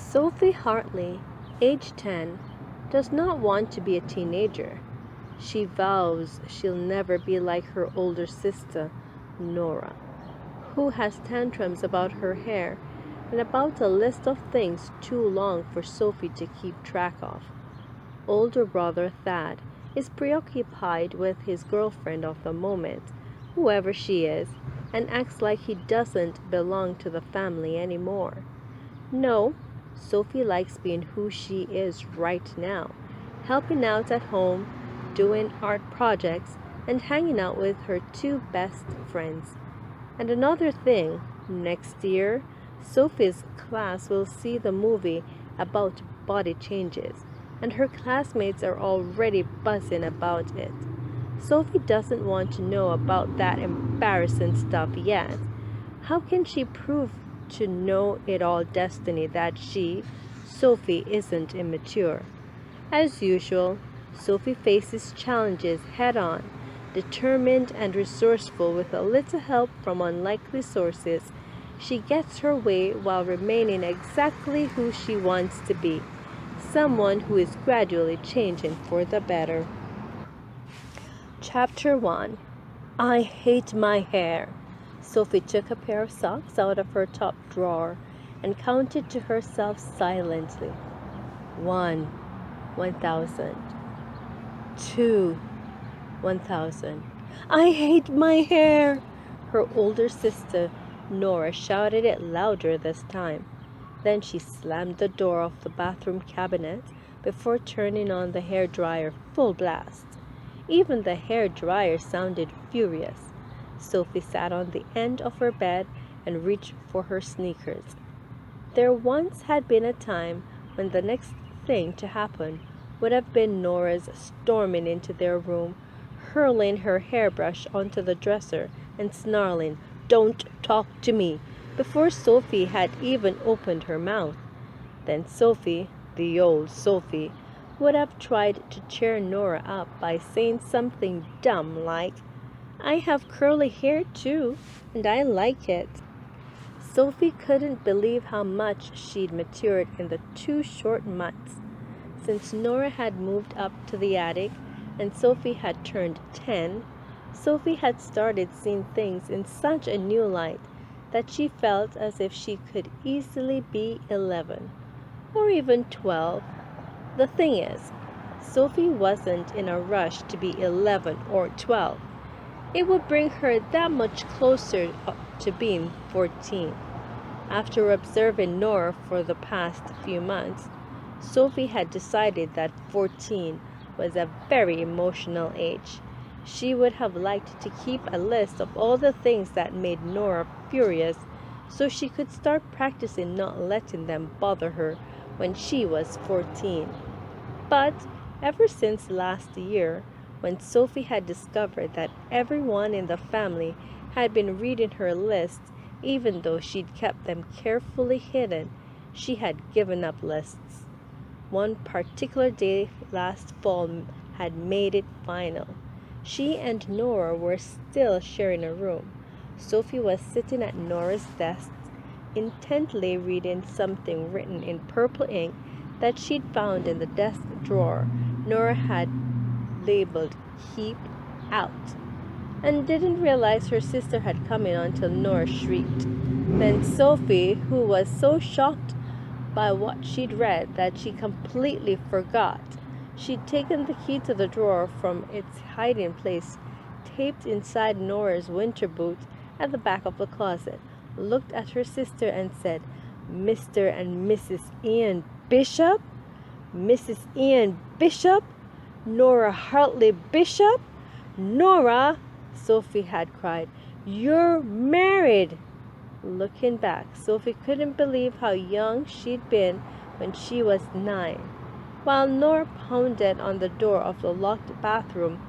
Sophie Hartley, age 10, does not want to be a teenager. She vows she'll never be like her older sister, Nora, who has tantrums about her hair and about a list of things too long for Sophie to keep track of. Older brother Thad is preoccupied with his girlfriend of the moment, whoever she is, and acts like he doesn't belong to the family anymore. No, Sophie likes being who she is right now, helping out at home, doing art projects, and hanging out with her two best friends. And another thing, next year, Sophie's class will see the movie about body changes, and her classmates are already buzzing about it. Sophie doesn't want to know about that embarrassing stuff yet. How can she prove to know it all destiny that she, Sophie, isn't immature? As usual, Sophie faces challenges head on, determined and resourceful with a little help from unlikely sources. She gets her way while remaining exactly who she wants to be, someone who is gradually changing for the better. Chapter 1. I hate my hair. Sophie took a pair of socks out of her top drawer and counted to herself silently. 1, 1,000. 2, 1,000. I hate my hair! Her older sister, Nora, shouted it louder this time. Then she slammed the door of the bathroom cabinet before turning on the hair dryer full blast. Even the hair dryer sounded furious. Sophie sat on the end of her bed and reached for her sneakers. There once had been a time when the next thing to happen would have been Nora's storming into their room, hurling her hairbrush onto the dresser and snarling, "Don't talk to me," before Sophie had even opened her mouth. Then Sophie, the old Sophie, would have tried to cheer Nora up by saying something dumb like, "I have curly hair too, and I like it." Sophie couldn't believe how much she'd matured in the 2 short months. Since Nora had moved up to the attic and Sophie had turned 10, Sophie had started seeing things in such a new light that she felt as if she could easily be 11, or even 12. The thing is, Sophie wasn't in a rush to be 11 or 12. It would bring her that much closer to being 14. After observing Nora for the past few months, Sophie had decided that 14 was a very emotional age. She would have liked to keep a list of all the things that made Nora furious so she could start practicing not letting them bother her when she was 14. But ever since last year, when Sophie had discovered that everyone in the family had been reading her list, even though she'd kept them carefully hidden, she had given up lists. One particular day last fall had made it final. She and Nora were still sharing a room. Sophie was sitting at Nora's desk, intently reading something written in purple ink that she'd found in the desk drawer Nora had labeled "Keep Out," and didn't realize her sister had come in until Nora shrieked. Then Sophie, who was so shocked by what she'd read that she completely forgot she'd taken the key to the drawer from its hiding place, taped inside Nora's winter boot at the back of the closet, looked at her sister and said, "Mr. and Mrs. Ian Bishop? Mrs. Ian Bishop? Nora Hartley Bishop? Nora," Sophie had cried, "you're married!" Looking back, Sophie couldn't believe how young she'd been when she was 9. While Nora pounded on the door of the locked bathroom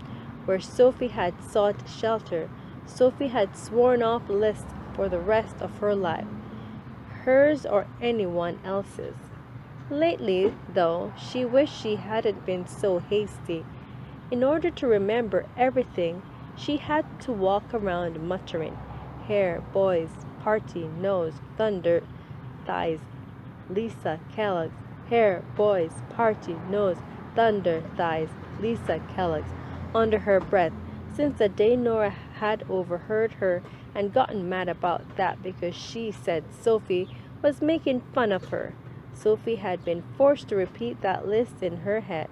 where Sophie had sought shelter, Sophie had sworn off lists for the rest of her life, hers or anyone else's. Lately, though, she wished she hadn't been so hasty. In order to remember everything, she had to walk around muttering, "Hair, boys, party, nose, thunder, thighs." Lisa, Kellogg's, hair, boys, party, nose, thunder, thighs, Lisa, Kellogg's, under her breath, since the day Nora had overheard her and gotten mad about that because she said Sophie was making fun of her. Sophie had been forced to repeat that list in her head.